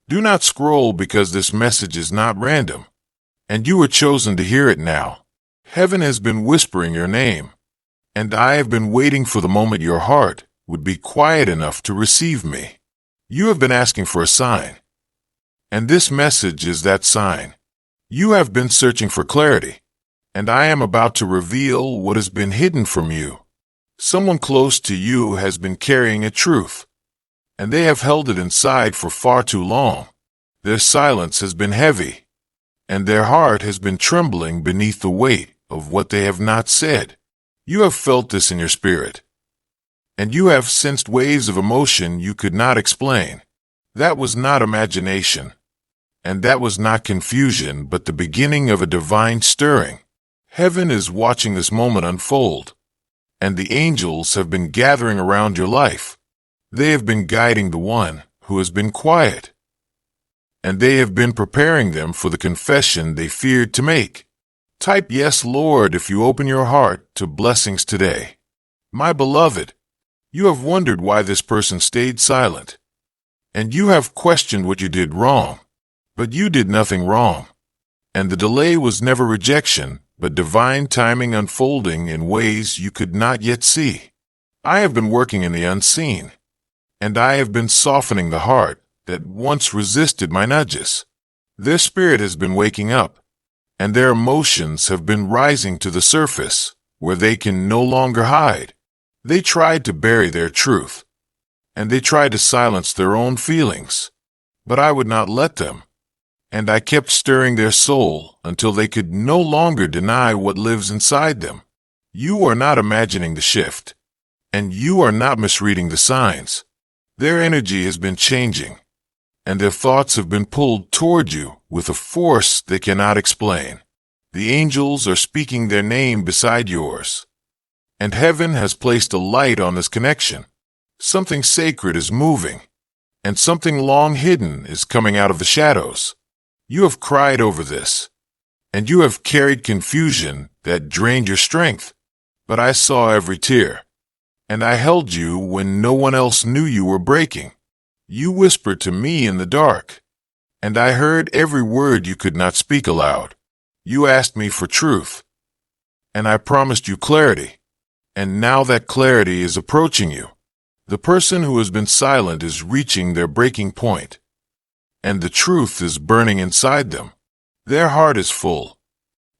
Do not scroll because this message is not random, and you were chosen to hear it now. Heaven has been whispering your name, and I have been waiting for the moment your heart would be quiet enough to receive me. You have been asking for a sign, and this message is that sign. You have been searching for clarity, and I am about to reveal what has been hidden from you. Someone close to you has been carrying a truth, and they have held it inside for far too long. Their silence has been heavy, and their heart has been trembling beneath the weight of what they have not said. You have felt this in your spirit, and you have sensed waves of emotion you could not explain. That was not imagination, and that was not confusion, but the beginning of a divine stirring. Heaven is watching this moment unfold, and the angels have been gathering around your life. They have been guiding the one who has been quiet, and they have been preparing them for the confession they feared to make. Type "Yes, Lord" if you open your heart to blessings today. My beloved, you have wondered why this person stayed silent, and you have questioned what you did wrong, but you did nothing wrong, and the delay was never rejection, but divine timing unfolding in ways you could not yet see. I have been working in the unseen, and I have been softening the heart that once resisted my nudges. Their spirit has been waking up, and their emotions have been rising to the surface, where they can no longer hide. They tried to bury their truth, and they tried to silence their own feelings, but I would not let them, and I kept stirring their soul until they could no longer deny what lives inside them. You are not imagining the shift, and you are not misreading the signs. Their energy has been changing, and their thoughts have been pulled toward you with a force they cannot explain. The angels are speaking their name beside yours, and heaven has placed a light on this connection. Something sacred is moving, and something long hidden is coming out of the shadows. You have cried over this, and you have carried confusion that drained your strength, but I saw every tear, and I held you when no one else knew you were breaking. You whispered to me in the dark, and I heard every word you could not speak aloud. You asked me for truth, and I promised you clarity, and now that clarity is approaching you. The person who has been silent is reaching their breaking point, and the truth is burning inside them. Their heart is full,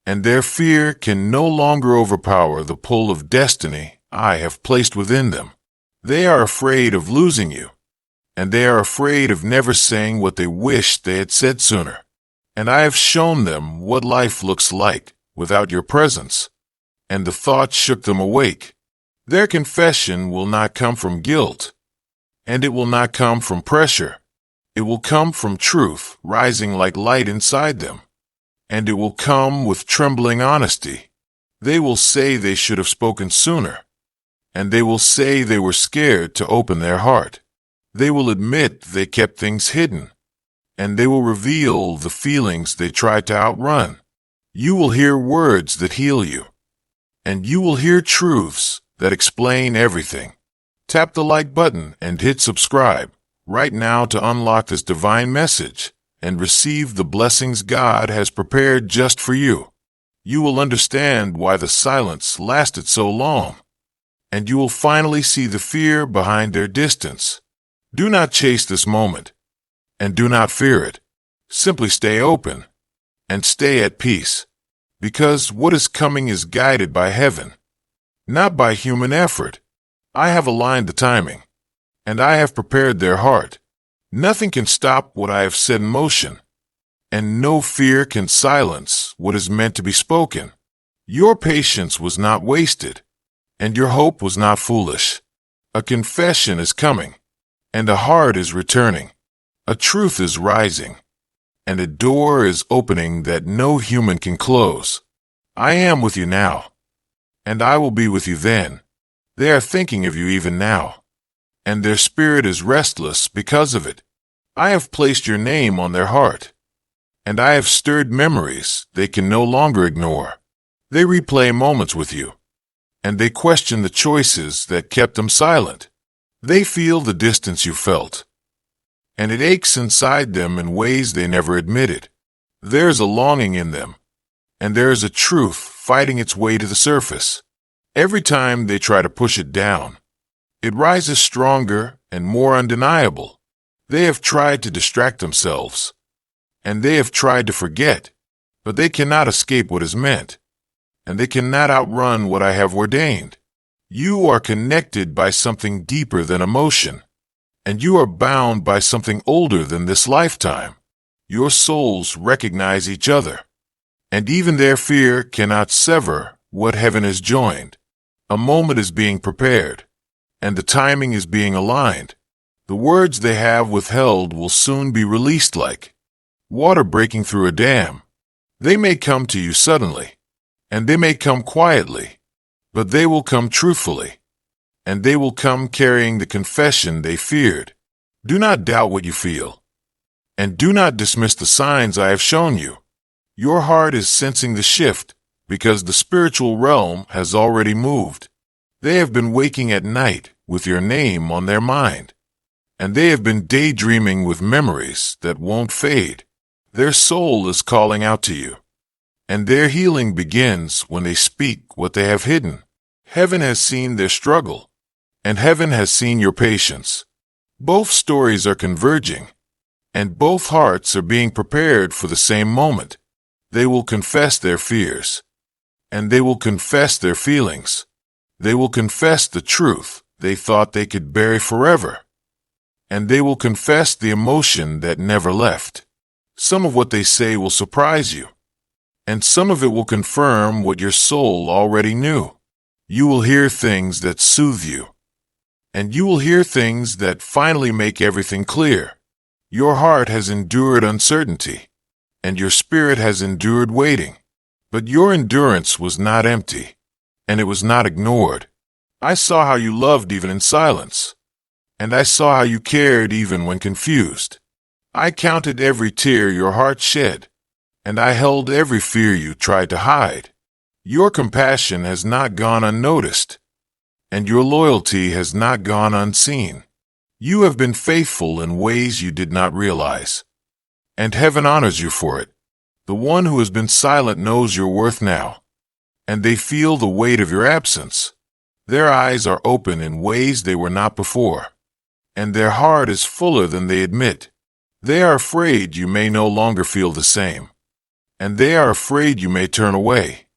and their fear can no longer overpower the pull of destiny I have placed within them. They are afraid of losing you, and they are afraid of never saying what they wish they had said sooner. And I have shown them what life looks like without your presence, and the thought shook them awake. Their confession will not come from guilt, and it will not come from pressure. It will come from truth rising like light inside them, and it will come with trembling honesty. They will say they should have spoken sooner, and they will say they were scared to open their heart. They will admit they kept things hidden, and they will reveal the feelings they tried to outrun. You will hear words that heal you, and you will hear truths that explain everything. Tap the like button and hit subscribe right now to unlock this divine message and receive the blessings God has prepared just for you. You will understand why the silence lasted so long, and you will finally see the fear behind their distance. Do not chase this moment, and do not fear it. Simply stay open and stay at peace, because what is coming is guided by heaven, not by human effort. I have aligned the timing, and I have prepared their heart. Nothing can stop what I have set in motion, and no fear can silence what is meant to be spoken. Your patience was not wasted, and your hope was not foolish. A confession is coming, and a heart is returning. A truth is rising, and a door is opening that no human can close. I am with you now, and I will be with you then. They are thinking of you even now, and their spirit is restless because of it. I have placed your name on their heart, and I have stirred memories they can no longer ignore. They replay moments with you, and they question the choices that kept them silent. They feel the distance you felt, and it aches inside them in ways they never admitted. There's a longing in them, and there's a truth fighting its way to the surface. Every time they try to push it down, it rises stronger and more undeniable. They have tried to distract themselves, and they have tried to forget, but they cannot escape what is meant, and they cannot outrun what I have ordained. You are connected by something deeper than emotion, and you are bound by something older than this lifetime. Your souls recognize each other, and even their fear cannot sever what heaven has joined. A moment is being prepared, and the timing is being aligned. The words they have withheld will soon be released like water breaking through a dam. They may come to you suddenly, and they may come quietly, but they will come truthfully, and they will come carrying the confession they feared. Do not doubt what you feel, and do not dismiss the signs I have shown you. Your heart is sensing the shift because the spiritual realm has already moved. They have been waking at night with your name on their mind, and they have been daydreaming with memories that won't fade. Their soul is calling out to you, and their healing begins when they speak what they have hidden. Heaven has seen their struggle, and heaven has seen your patience. Both stories are converging, and both hearts are being prepared for the same moment. They will confess their fears, and they will confess their feelings. They will confess the truth they thought they could bury forever, and they will confess the emotion that never left. Some of what they say will surprise you, and some of it will confirm what your soul already knew. You will hear things that soothe you, and you will hear things that finally make everything clear. Your heart has endured uncertainty, and your spirit has endured waiting. But your endurance was not empty, and it was not ignored. I saw how you loved even in silence, and I saw how you cared even when confused. I counted every tear your heart shed, and I held every fear you tried to hide. Your compassion has not gone unnoticed, and your loyalty has not gone unseen. You have been faithful in ways you did not realize, and heaven honors you for it. The one who has been silent knows your worth now, and they feel the weight of your absence. Their eyes are open in ways they were not before, and their heart is fuller than they admit. They are afraid you may no longer feel the same, and they are afraid you may turn away.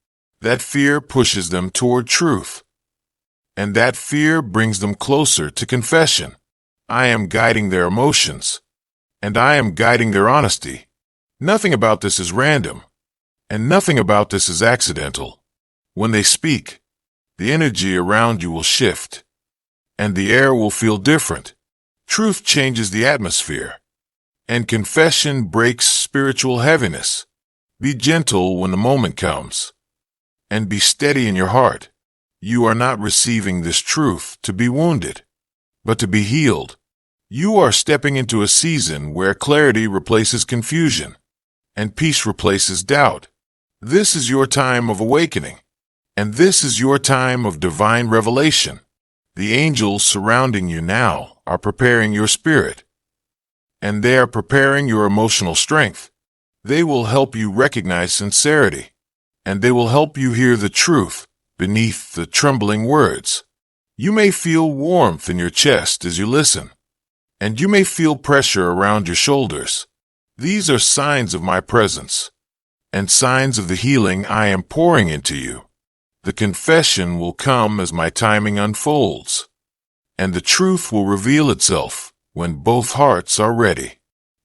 That fear pushes them toward truth, and that fear brings them closer to confession. I am guiding their emotions, and I am guiding their honesty. Nothing about this is random, and nothing about this is accidental. When they speak, the energy around you will shift, and the air will feel different. Truth changes the atmosphere, and confession breaks spiritual heaviness. Be gentle when the moment comes, and be steady in your heart. You are not receiving this truth to be wounded, but to be healed. You are stepping into a season where clarity replaces confusion, and peace replaces doubt. This is your time of awakening, and this is your time of divine revelation. The angels surrounding you now are preparing your spirit, and they are preparing your emotional strength. They will help you recognize sincerity, and they will help you hear the truth beneath the trembling words. You may feel warmth in your chest as you listen, and you may feel pressure around your shoulders. These are signs of my presence, and signs of the healing I am pouring into you. The confession will come as my timing unfolds, and the truth will reveal itself when both hearts are ready.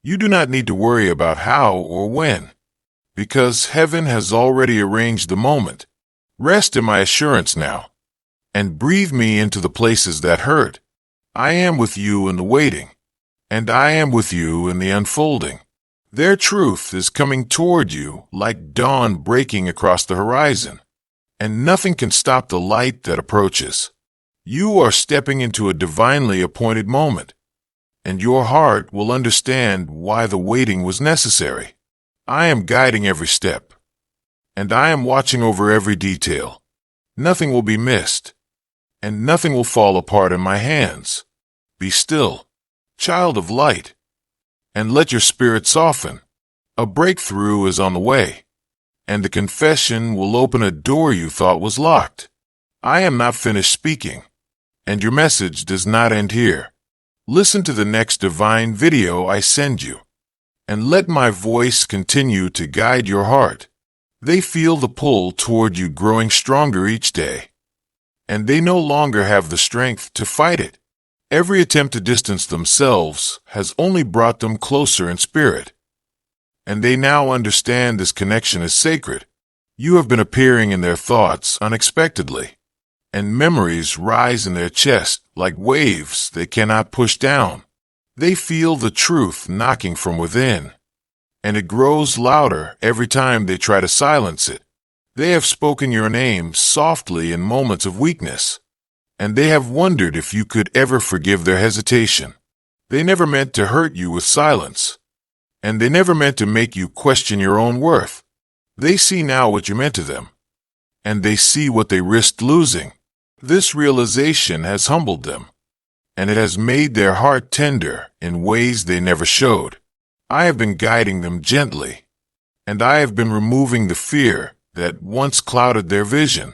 You do not need to worry about how or when, because heaven has already arranged the moment. Rest in my assurance now, and breathe me into the places that hurt. I am with you in the waiting, and I am with you in the unfolding. Their truth is coming toward you like dawn breaking across the horizon, and nothing can stop the light that approaches. You are stepping into a divinely appointed moment, and your heart will understand why the waiting was necessary. I am guiding every step, and I am watching over every detail. Nothing will be missed, and nothing will fall apart in my hands. Be still, child of light, and let your spirit soften. A breakthrough is on the way, and the confession will open a door you thought was locked. I am not finished speaking, and your message does not end here. Listen to the next divine video I send you, and let my voice continue to guide your heart. They feel the pull toward you growing stronger each day, and they no longer have the strength to fight it. Every attempt to distance themselves has only brought them closer in spirit, and they now understand this connection is sacred. You have been appearing in their thoughts unexpectedly, and memories rise in their chest like waves they cannot push down. They feel the truth knocking from within, and it grows louder every time they try to silence it. They have spoken your name softly in moments of weakness, and they have wondered if you could ever forgive their hesitation. They never meant to hurt you with silence, and they never meant to make you question your own worth. They see now what you meant to them, and they see what they risked losing. This realization has humbled them, and it has made their heart tender in ways they never showed. I have been guiding them gently, and I have been removing the fear that once clouded their vision.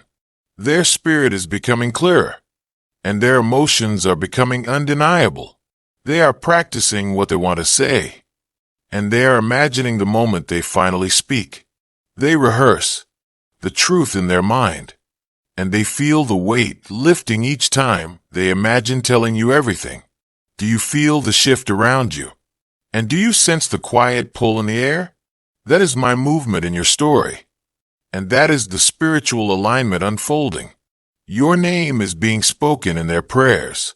Their spirit is becoming clearer, and their emotions are becoming undeniable. They are practicing what they want to say, and they are imagining the moment they finally speak. They rehearse the truth in their mind, and they feel the weight lifting each time they imagine telling you everything. Do you feel the shift around you? And do you sense the quiet pull in the air? That is my movement in your story, and that is the spiritual alignment unfolding. Your name is being spoken in their prayers,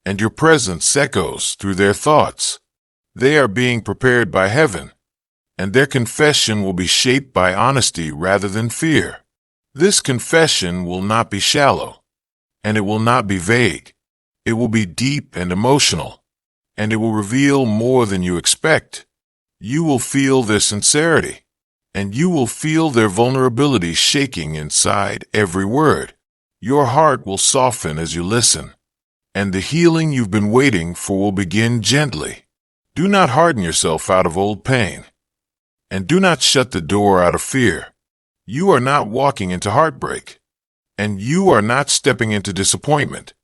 and your presence echoes through their thoughts. They are being prepared by heaven, and their confession will be shaped by honesty rather than fear. This confession will not be shallow, and it will not be vague. It will be deep and emotional, and it will reveal more than you expect. You will feel their sincerity, and you will feel their vulnerability shaking inside every word. Your heart will soften as you listen, and the healing you've been waiting for will begin gently. Do not harden yourself out of old pain, and do not shut the door out of fear. You are not walking into heartbreak, and you are not stepping into disappointment.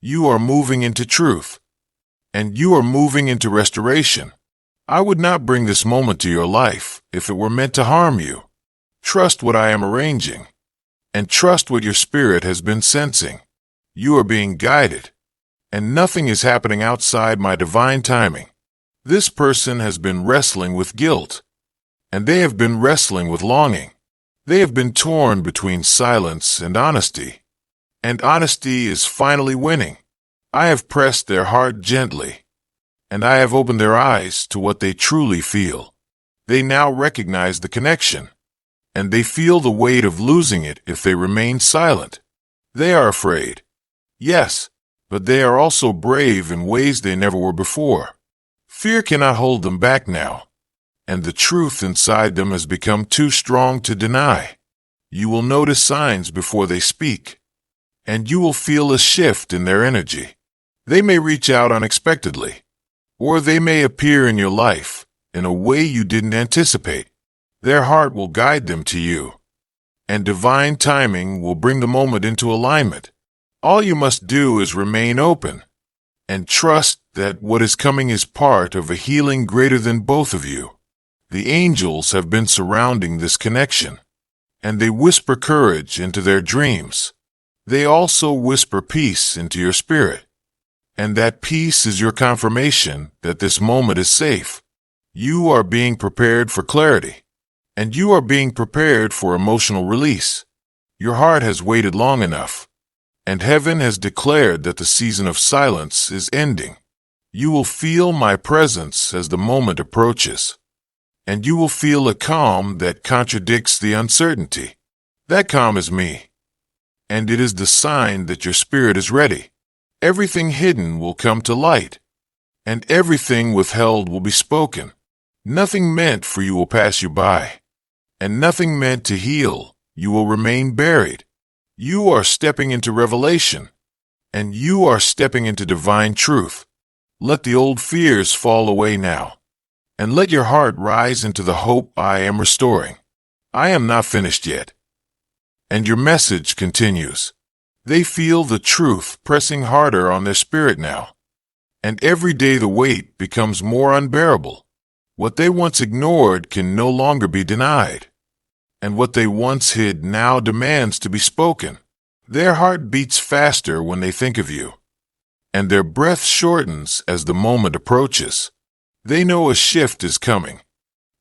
You are moving into truth, and you are moving into restoration. I would not bring this moment to your life if it were meant to harm you. Trust what I am arranging, and trust what your spirit has been sensing. You are being guided, and nothing is happening outside my divine timing. This person has been wrestling with guilt, and they have been wrestling with longing. They have been torn between silence and honesty is finally winning. I have pressed their heart gently, and I have opened their eyes to what they truly feel. They now recognize the connection, and they feel the weight of losing it if they remain silent. They are afraid, yes, but they are also brave in ways they never were before. Fear cannot hold them back now, and the truth inside them has become too strong to deny. You will notice signs before they speak, and you will feel a shift in their energy. They may reach out unexpectedly, or they may appear in your life in a way you didn't anticipate. Their heart will guide them to you, and divine timing will bring the moment into alignment. All you must do is remain open and trust that what is coming is part of a healing greater than both of you. The angels have been surrounding this connection, and they whisper courage into their dreams. They also whisper peace into your spirit, and that peace is your confirmation that this moment is safe. You are being prepared for clarity, and you are being prepared for emotional release. Your heart has waited long enough, and heaven has declared that the season of silence is ending. You will feel my presence as the moment approaches, and you will feel a calm that contradicts the uncertainty. That calm is me, and it is the sign that your spirit is ready. Everything hidden will come to light, and everything withheld will be spoken. Nothing meant for you will pass you by, and nothing meant to heal you will remain buried. You are stepping into revelation, and you are stepping into divine truth. Let the old fears fall away now, and let your heart rise into the hope I am restoring. I am not finished yet. And your message continues. They feel the truth pressing harder on their spirit now. And every day the weight becomes more unbearable. What they once ignored can no longer be denied. And what they once hid now demands to be spoken. Their heart beats faster when they think of you. And their breath shortens as the moment approaches. They know a shift is coming.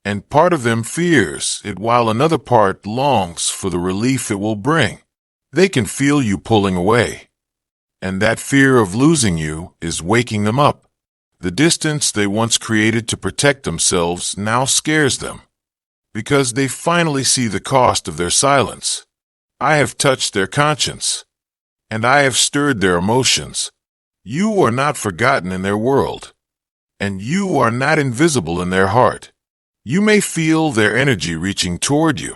And part of them fears it while another part longs for the relief it will bring. They can feel you pulling away. And that fear of losing you is waking them up. The distance they once created to protect themselves now scares them. Because they finally see the cost of their silence. I have touched their conscience. And I have stirred their emotions. You are not forgotten in their world. And you are not invisible in their heart. You may feel their energy reaching toward you,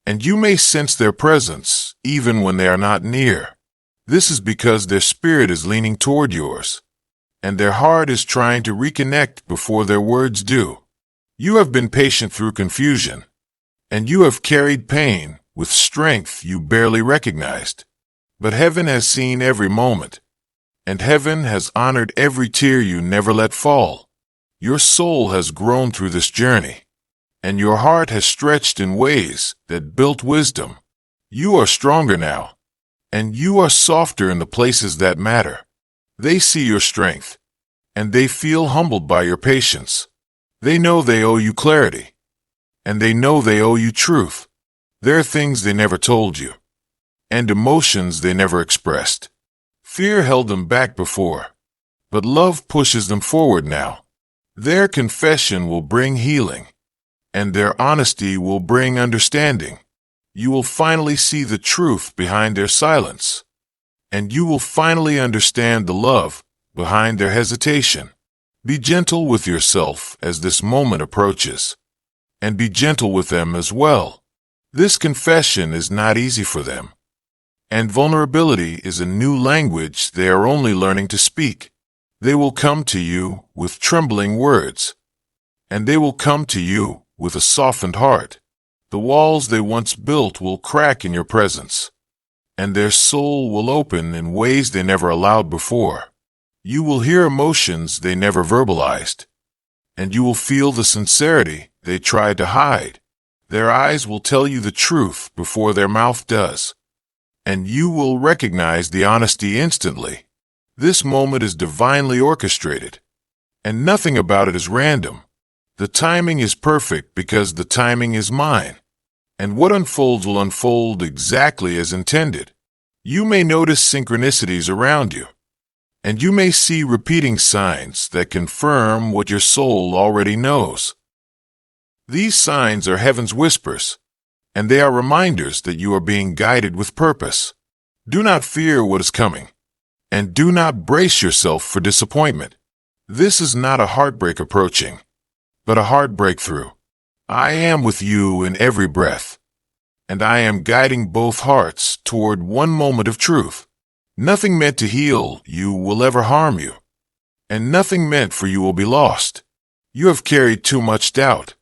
and you may sense their presence even when they are not near. This is because their spirit is leaning toward yours, and their heart is trying to reconnect before their words do. You have been patient through confusion, and you have carried pain with strength you barely recognized. But heaven has seen every moment, and heaven has honored every tear you never let fall. Your soul has grown through this journey, and your heart has stretched in ways that built wisdom. You are stronger now, and you are softer in the places that matter. They see your strength, and they feel humbled by your patience. They know they owe you clarity, and they know they owe you truth. There are things they never told you, and emotions they never expressed. Fear held them back before, but love pushes them forward now. Their confession will bring healing, and their honesty will bring understanding. You will finally see the truth behind their silence, and you will finally understand the love behind their hesitation. Be gentle with yourself as this moment approaches, and be gentle with them as well. This confession is not easy for them, and vulnerability is a new language they are only learning to speak. They will come to you with trembling words, and they will come to you with a softened heart. The walls they once built will crack in your presence, and their soul will open in ways they never allowed before. You will hear emotions they never verbalized, and you will feel the sincerity they tried to hide. Their eyes will tell you the truth before their mouth does, and you will recognize the honesty instantly. This moment is divinely orchestrated, and nothing about it is random. The timing is perfect because the timing is mine, and what unfolds will unfold exactly as intended. You may notice synchronicities around you, and you may see repeating signs that confirm what your soul already knows. These signs are heaven's whispers, and they are reminders that you are being guided with purpose. Do not fear what is coming, and do not brace yourself for disappointment. This is not a heartbreak approaching, but a heart breakthrough. I am with you in every breath, and I am guiding both hearts toward one moment of truth. Nothing meant to heal you will ever harm you, and nothing meant for you will be lost. You have carried too much doubt,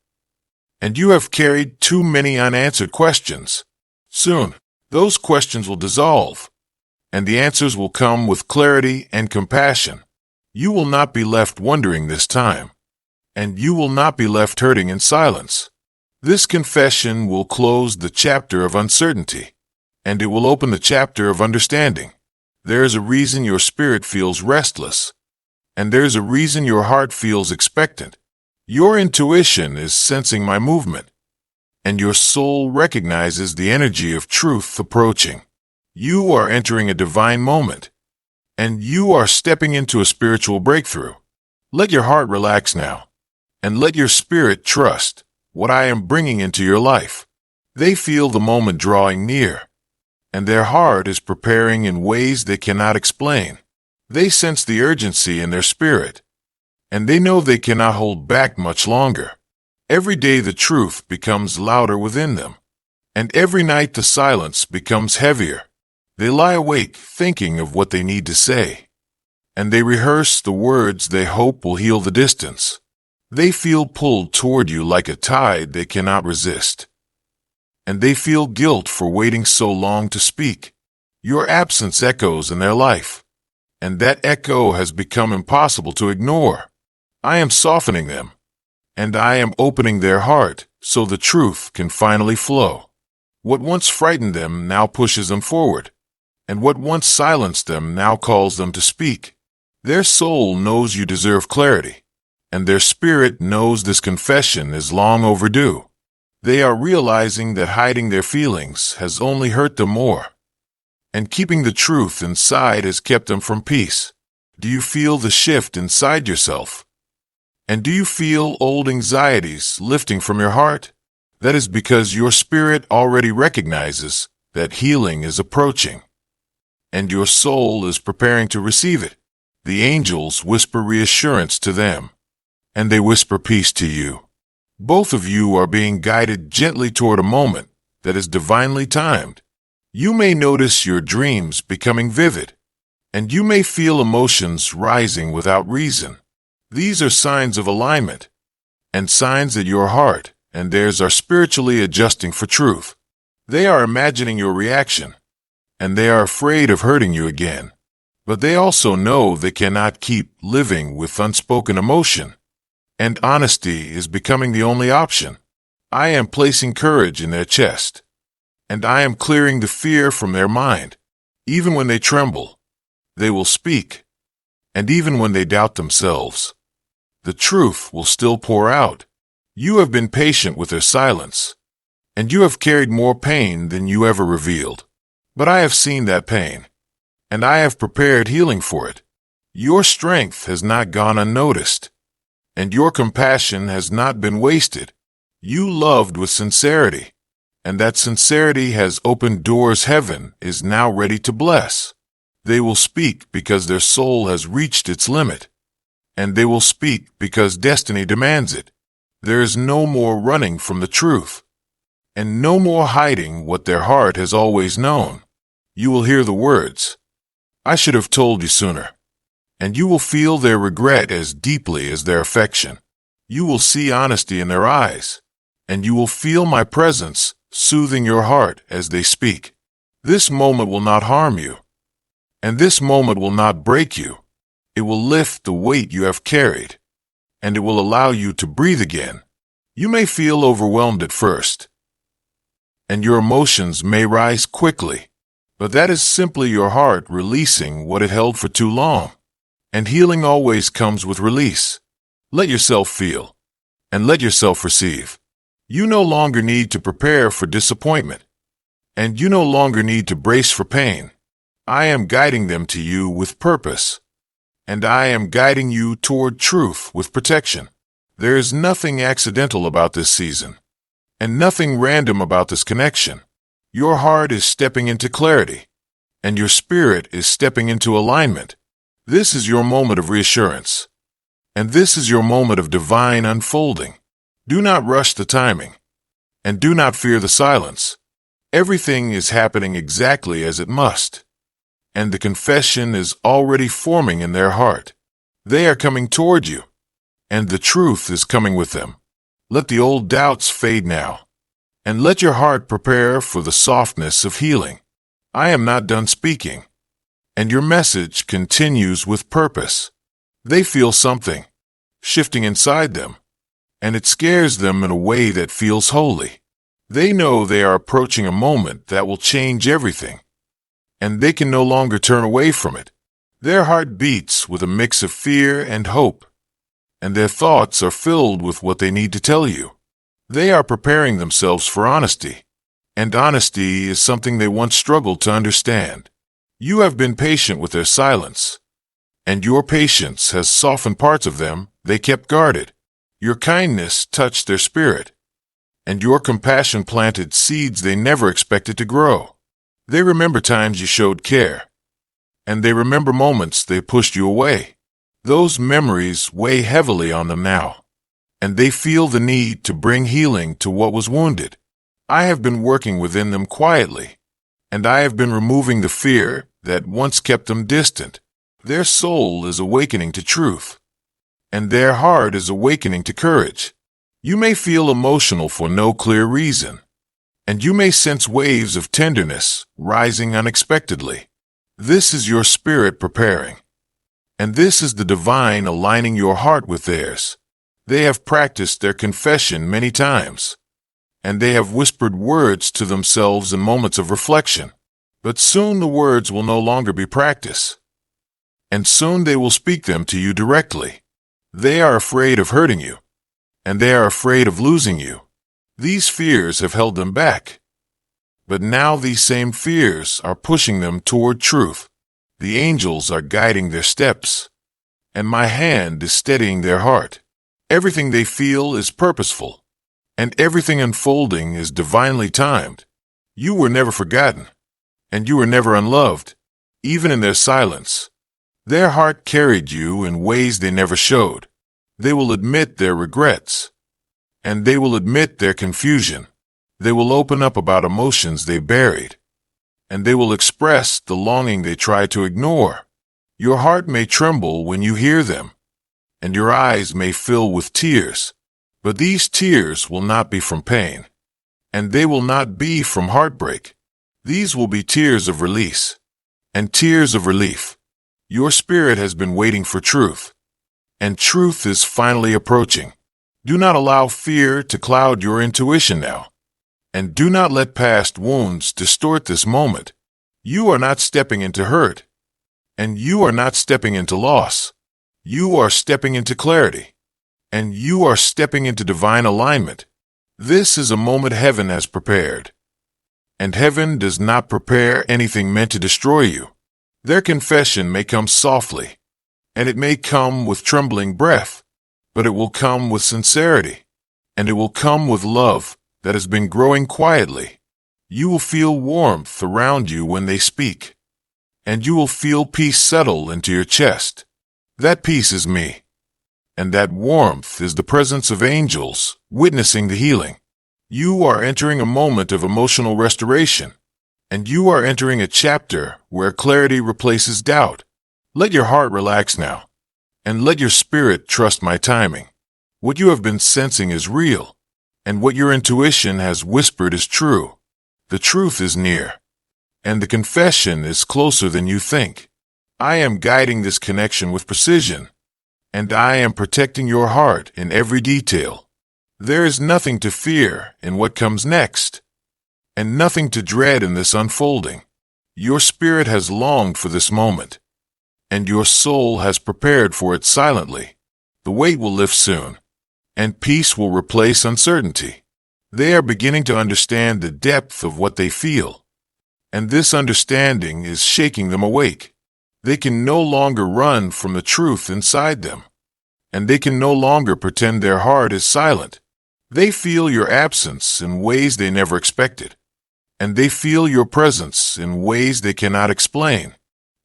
and you have carried too many unanswered questions. Soon, those questions will dissolve, and the answers will come with clarity and compassion. You will not be left wondering this time, and you will not be left hurting in silence. This confession will close the chapter of uncertainty, and it will open the chapter of understanding. There is a reason your spirit feels restless, and there is a reason your heart feels expectant. Your intuition is sensing my movement, and your soul recognizes the energy of truth approaching. You are entering a divine moment, and you are stepping into a spiritual breakthrough. Let your heart relax now, and let your spirit trust what I am bringing into your life. They feel the moment drawing near, and their heart is preparing in ways they cannot explain. They sense the urgency in their spirit, and they know they cannot hold back much longer. Every day the truth becomes louder within them, and every night the silence becomes heavier. They lie awake thinking of what they need to say, and they rehearse the words they hope will heal the distance. They feel pulled toward you like a tide they cannot resist. And they feel guilt for waiting so long to speak. Your absence echoes in their life, and that echo has become impossible to ignore. I am softening them, and I am opening their heart so the truth can finally flow. What once frightened them now pushes them forward, and what once silenced them now calls them to speak. Their soul knows you deserve clarity, and their spirit knows this confession is long overdue. They are realizing that hiding their feelings has only hurt them more, and keeping the truth inside has kept them from peace. Do you feel the shift inside yourself? And do you feel old anxieties lifting from your heart? That is because your spirit already recognizes that healing is approaching, and your soul is preparing to receive it. The angels whisper reassurance to them, and they whisper peace to you. Both of you are being guided gently toward a moment that is divinely timed. You may notice your dreams becoming vivid, and you may feel emotions rising without reason. These are signs of alignment, and signs that your heart and theirs are spiritually adjusting for truth. They are imagining your reaction, and they are afraid of hurting you again. But they also know they cannot keep living with unspoken emotion, and honesty is becoming the only option. I am placing courage in their chest, and I am clearing the fear from their mind. Even when they tremble, they will speak, and even when they doubt themselves, the truth will still pour out. You have been patient with their silence, and you have carried more pain than you ever revealed. But I have seen that pain, and I have prepared healing for it. Your strength has not gone unnoticed, and your compassion has not been wasted. You loved with sincerity, and that sincerity has opened doors heaven is now ready to bless. They will speak because their soul has reached its limit, and they will speak because destiny demands it. There is no more running from the truth, and no more hiding what their heart has always known. You will hear the words, "I should have told you sooner," and you will feel their regret as deeply as their affection. You will see honesty in their eyes, and you will feel my presence soothing your heart as they speak. This moment will not harm you, and this moment will not break you. It will lift the weight you have carried, and it will allow you to breathe again. You may feel overwhelmed at first, and your emotions may rise quickly, but that is simply your heart releasing what it held for too long. And healing always comes with release. Let yourself feel, and let yourself receive. You no longer need to prepare for disappointment, and you no longer need to brace for pain. I am guiding them to you with purpose, and I am guiding you toward truth with protection. There is nothing accidental about this season, and nothing random about this connection. Your heart is stepping into clarity, and your spirit is stepping into alignment. This is your moment of reassurance, and this is your moment of divine unfolding. Do not rush the timing, and do not fear the silence. Everything is happening exactly as it must, and the confession is already forming in their heart. They are coming toward you, and the truth is coming with them. Let the old doubts fade now, and let your heart prepare for the softness of healing. I am not done speaking, and your message continues with purpose. They feel something shifting inside them, and it scares them in a way that feels holy. They know they are approaching a moment that will change everything, and they can no longer turn away from it. Their heart beats with a mix of fear and hope, and their thoughts are filled with what they need to tell you. They are preparing themselves for honesty, and honesty is something they once struggled to understand. You have been patient with their silence, and your patience has softened parts of them they kept guarded. Your kindness touched their spirit, and your compassion planted seeds they never expected to grow. They remember times you showed care, and they remember moments they pushed you away. Those memories weigh heavily on them now, and they feel the need to bring healing to what was wounded. I have been working within them quietly, and I have been removing the fear that once kept them distant. Their soul is awakening to truth, and their heart is awakening to courage. You may feel emotional for no clear reason, and you may sense waves of tenderness rising unexpectedly. This is your spirit preparing, and this is the divine aligning your heart with theirs. They have practiced their confession many times, and they have whispered words to themselves in moments of reflection. But soon the words will no longer be practice, and soon they will speak them to you directly. They are afraid of hurting you, and they are afraid of losing you. These fears have held them back, but now these same fears are pushing them toward truth. The angels are guiding their steps, and my hand is steadying their heart. Everything they feel is purposeful, and everything unfolding is divinely timed. You were never forgotten, and you were never unloved, even in their silence. Their heart carried you in ways they never showed. They will admit their regrets, and they will admit their confusion. They will open up about emotions they buried, and they will express the longing they tried to ignore. Your heart may tremble when you hear them, and your eyes may fill with tears, but these tears will not be from pain, and they will not be from heartbreak. These will be tears of release and tears of relief. Your spirit has been waiting for truth, and truth is finally approaching. Do not allow fear to cloud your intuition now, and do not let past wounds distort this moment. You are not stepping into hurt, and you are not stepping into loss. You are stepping into clarity, and you are stepping into divine alignment. This is a moment heaven has prepared, and heaven does not prepare anything meant to destroy you. Their confession may come softly, and it may come with trembling breath, but it will come with sincerity, and it will come with love that has been growing quietly. You will feel warmth around you when they speak, and you will feel peace settle into your chest. That peace is me, and that warmth is the presence of angels witnessing the healing. You are entering a moment of emotional restoration, and you are entering a chapter where clarity replaces doubt. Let your heart relax now, and let your spirit trust my timing. What you have been sensing is real, and what your intuition has whispered is true. The truth is near, and the confession is closer than you think. I am guiding this connection with precision, and I am protecting your heart in every detail. There is nothing to fear in what comes next, and nothing to dread in this unfolding. Your spirit has longed for this moment, and your soul has prepared for it silently. The weight will lift soon, and peace will replace uncertainty. They are beginning to understand the depth of what they feel, and this understanding is shaking them awake. They can no longer run from the truth inside them, and they can no longer pretend their heart is silent. They feel your absence in ways they never expected, and they feel your presence in ways they cannot explain.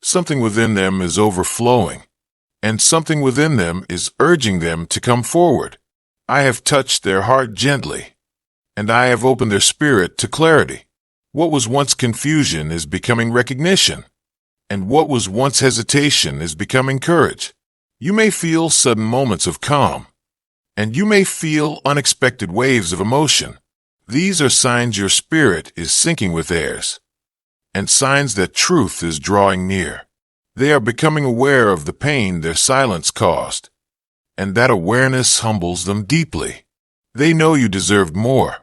Something within them is overflowing, and something within them is urging them to come forward. I have touched their heart gently, and I have opened their spirit to clarity. What was once confusion is becoming recognition, and what was once hesitation is becoming courage. You may feel sudden moments of calm, and you may feel unexpected waves of emotion. These are signs your spirit is syncing with theirs, and signs that truth is drawing near. They are becoming aware of the pain their silence caused, and that awareness humbles them deeply. They know you deserved more,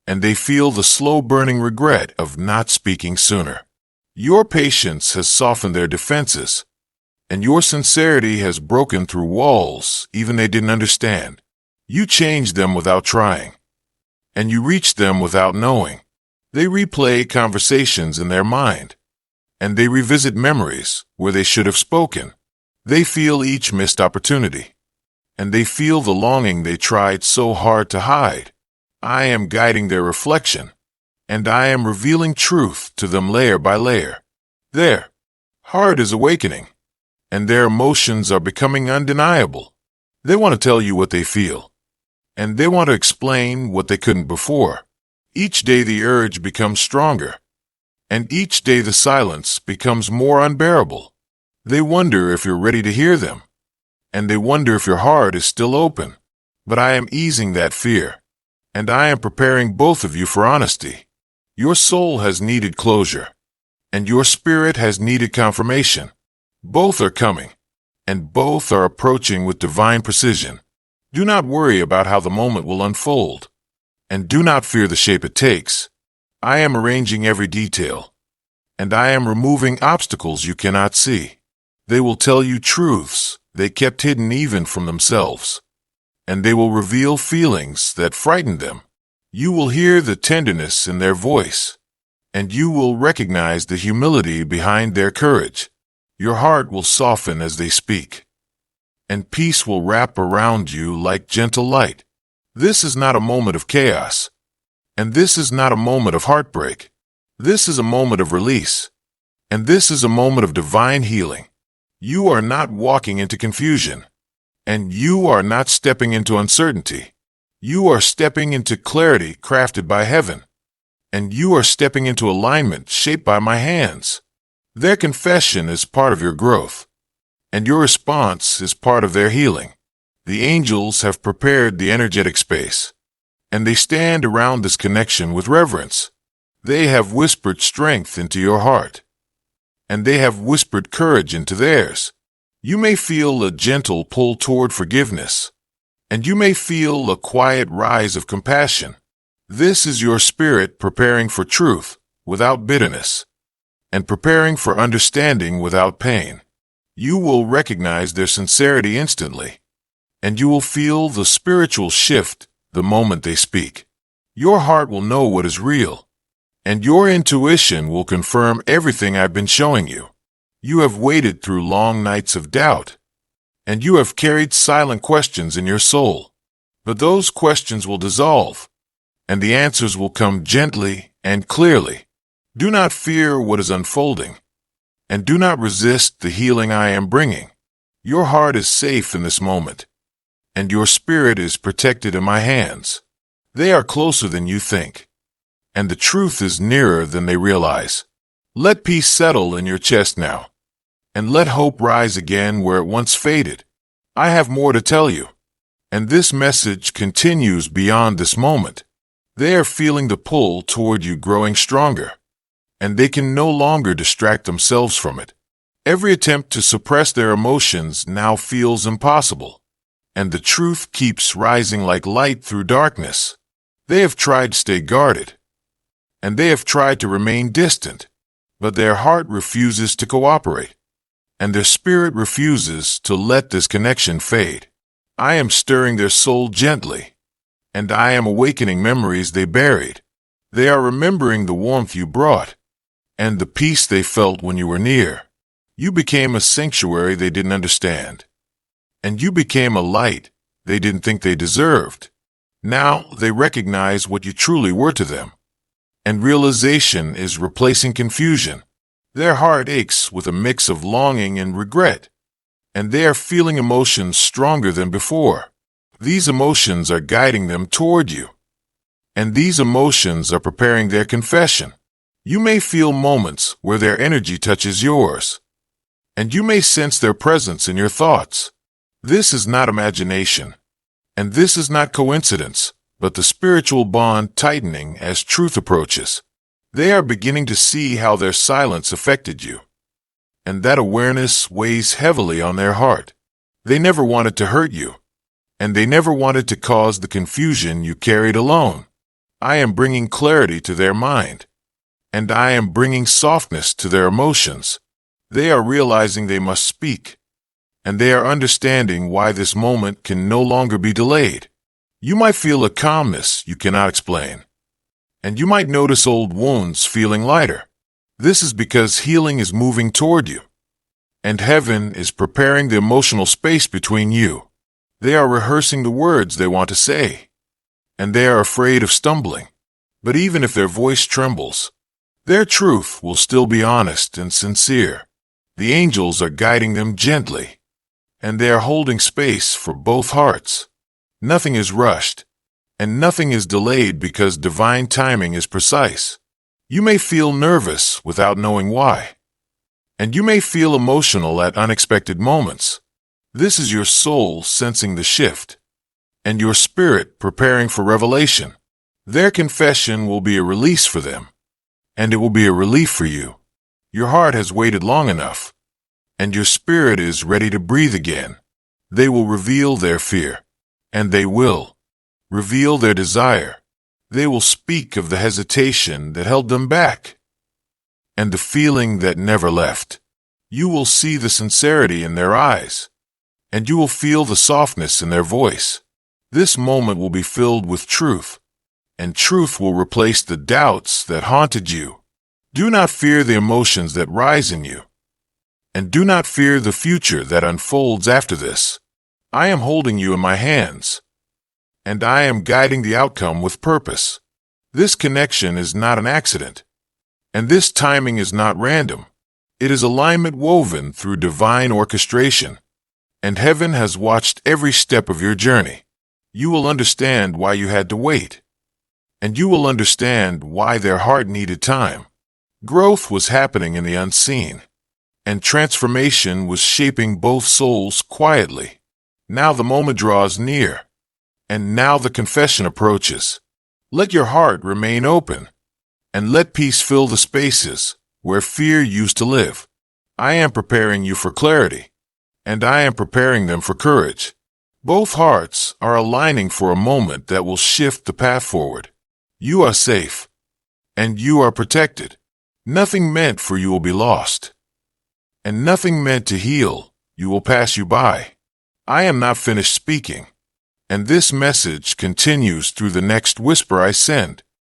and they feel the slow burning regret of not speaking sooner. Your patience has softened their defenses, and your sincerity has broken through walls even they didn't understand. You changed them without trying, and you reached them without knowing. They replay conversations in their mind, and they revisit memories where they should have spoken. They feel each missed opportunity, and they feel the longing they tried so hard to hide. I am guiding their reflection, and I am revealing truth to them layer by layer. Their heart is awakening, and their emotions are becoming undeniable. They want to tell you what they feel, and they want to explain what they couldn't before. Each day the urge becomes stronger, and each day the silence becomes more unbearable. They wonder if you're ready to hear them, and they wonder if your heart is still open. But I am easing that fear, and I am preparing both of you for honesty. Your soul has needed closure, and your spirit has needed confirmation. Both are coming, and both are approaching with divine precision. Do not worry about how the moment will unfold, and do not fear the shape it takes. I am arranging every detail, and I am removing obstacles you cannot see. They will tell you truths they kept hidden even from themselves, and they will reveal feelings that frightened them. You will hear the tenderness in their voice, and you will recognize the humility behind their courage. Your heart will soften as they speak, and peace will wrap around you like gentle light. This is not a moment of chaos, and this is not a moment of heartbreak. This is a moment of release, and this is a moment of divine healing. You are not walking into confusion, and you are not stepping into uncertainty. You are stepping into clarity crafted by heaven, and you are stepping into alignment shaped by my hands. Their confession is part of your growth, and your response is part of their healing. The angels have prepared the energetic space, and they stand around this connection with reverence. They have whispered strength into your heart, and they have whispered courage into theirs. You may feel a gentle pull toward forgiveness, and you may feel a quiet rise of compassion. This is your spirit preparing for truth without bitterness, and preparing for understanding without pain. You will recognize their sincerity instantly, and you will feel the spiritual shift the moment they speak. Your heart will know what is real, and your intuition will confirm everything I've been showing you. You have waited through long nights of doubt, and you have carried silent questions in your soul. But those questions will dissolve, and the answers will come gently and clearly. Do not fear what is unfolding, and do not resist the healing I am bringing. Your heart is safe in this moment, and your spirit is protected in my hands. They are closer than you think, and the truth is nearer than they realize. Let peace settle in your chest now, and let hope rise again where it once faded. I have more to tell you, and this message continues beyond this moment. They are feeling the pull toward you growing stronger, and they can no longer distract themselves from it. Every attempt to suppress their emotions now feels impossible, and the truth keeps rising like light through darkness. They have tried to stay guarded, and they have tried to remain distant, but their heart refuses to cooperate, and their spirit refuses to let this connection fade. I am stirring their soul gently, and I am awakening memories they buried. They are remembering the warmth you brought, and the peace they felt when you were near. You became a sanctuary they didn't understand, and you became a light they didn't think they deserved. Now they recognize what you truly were to them, and realization is replacing confusion. Their heart aches with a mix of longing and regret, and they are feeling emotions stronger than before. These emotions are guiding them toward you, and these emotions are preparing their confession. You may feel moments where their energy touches yours, and you may sense their presence in your thoughts. This is not imagination, and this is not coincidence, but the spiritual bond tightening as truth approaches. They are beginning to see how their silence affected you, and that awareness weighs heavily on their heart. They never wanted to hurt you, and they never wanted to cause the confusion you carried alone. I am bringing clarity to their mind, and I am bringing softness to their emotions. They are realizing they must speak, and they are understanding why this moment can no longer be delayed. You might feel a calmness you cannot explain, and you might notice old wounds feeling lighter. This is because healing is moving toward you, and heaven is preparing the emotional space between you. They are rehearsing the words they want to say, and they are afraid of stumbling. But even if their voice trembles, their truth will still be honest and sincere. The angels are guiding them gently, and they are holding space for both hearts. Nothing is rushed, and nothing is delayed because divine timing is precise. You may feel nervous without knowing why, and you may feel emotional at unexpected moments. This is your soul sensing the shift, and your spirit preparing for revelation. Their confession will be a release for them, and it will be a relief for you. Your heart has waited long enough, and your spirit is ready to breathe again. They will reveal their fear, and they will reveal their desire. They will speak of the hesitation that held them back, and the feeling that never left. You will see the sincerity in their eyes, and you will feel the softness in their voice. This moment will be filled with truth, and truth will replace the doubts that haunted you. Do not fear the emotions that rise in you, and do not fear the future that unfolds after this. I am holding you in my hands, and I am guiding the outcome with purpose. This connection is not an accident, and this timing is not random. It is alignment woven through divine orchestration, and heaven has watched every step of your journey. You will understand why you had to wait, and you will understand why their heart needed time. Growth was happening in the unseen, and transformation was shaping both souls quietly. Now the moment draws near, and now the confession approaches. Let your heart remain open, and let peace fill the spaces where fear used to live. I am preparing you for clarity, and I am preparing them for courage. Both hearts are aligning for a moment that will shift the path forward. You are safe, and you are protected. Nothing meant for you will be lost, and nothing meant to heal you will pass you by. I am not finished speaking, and this message continues through the next whisper I send.